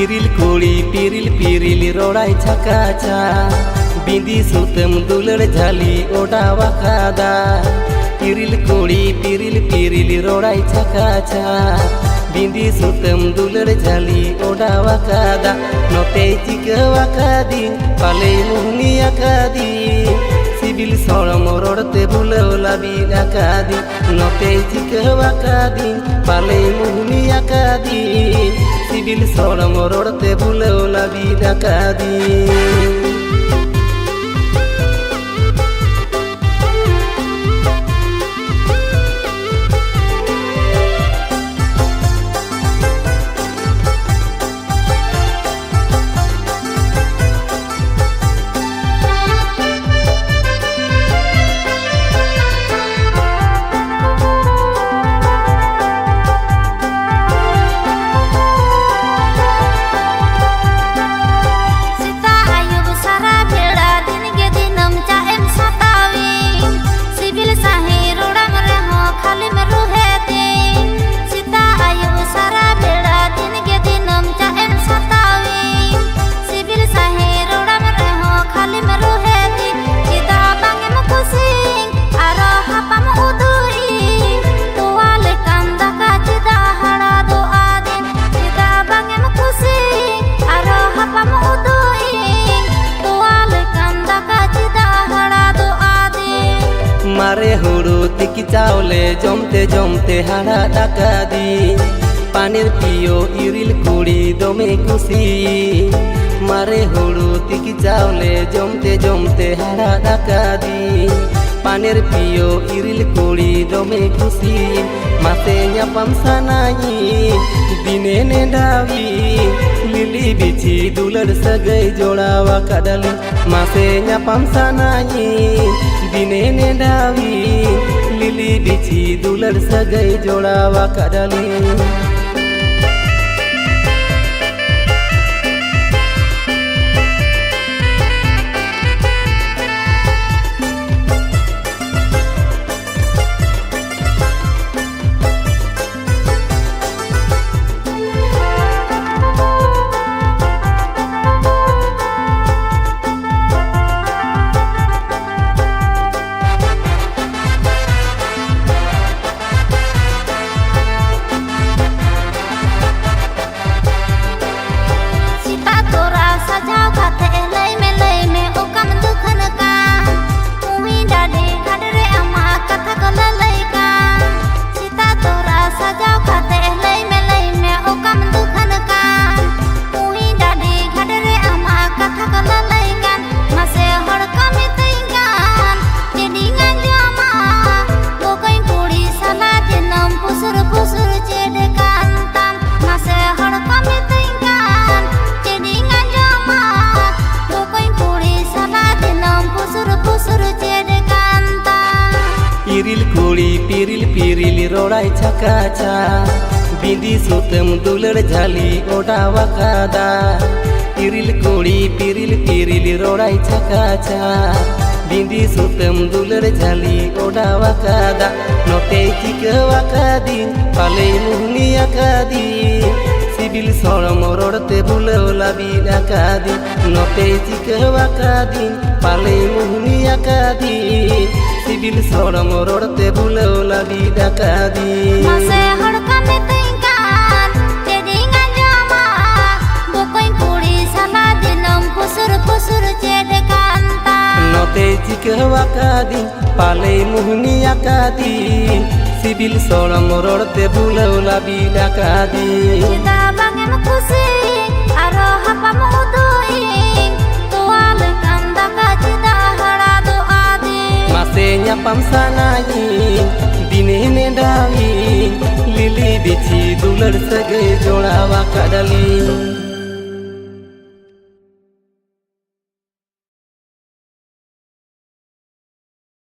Piril kuri piril piril rorai chakacha bindi sutem dular jhali odawa kada piril kuri piril piril rorai chakacha bindi sutem dular jhali odawa kada note chikawa kadi pale muhni akadi sibil soram rodte bulola bin akadi note chikawa kadi pale muhni akadi sibil soram rodte bulola bin akadi मारे हुड़ू तिकी चावले जमते जमते हाड़ा डाका दी पानिर पियो इरिल कुड़ी दमे खुशी मारे हुड़ू तिकी चावले जमते जमते हाड़ा डाका दी पानिर पियो इरिल कुड़ी दमे खुशी मासे न्यापam sanayi दिने नेडावी लिली बिची दुलर सगै जोड़ावा kadali मासे न्यापam sanayi दिने नेडावी लिली बिची दुलर सगै जोड़ावा kadali Piril kuri piril piril rorai chakacha bindi sutem dular jhali odawa kada piril kuri piril piril rorai chakacha bindi sutem dular jhali odawa kada note chikawa kadi pale muhni akadi सिबिल सोड़म रोड़ते भूलौला बिल आकादी नोते चिकवा कादी पाले मुहनी आकादी सिबिल सोड़म रोड़ते भूलौला बिल आकादी मसे हड़का में तैंकान चेडिंग अंजामा बुकोई कुड़ी साला दिनम कुसुर कुसुर चेड कांता नोते चिकवा कादी पाले मुहनी आकादी सिबिल सोड़म रोड़ते भूलौला बिल आकादी चिदा बांगेम खुशी आरो हपम उदुई तोआल कंदा का चिदा हड़ा दो आदि मासे न्यापम सानाई दिने नेडाई लिली बिछी दुलड़ सगे जोड़ावा काडली।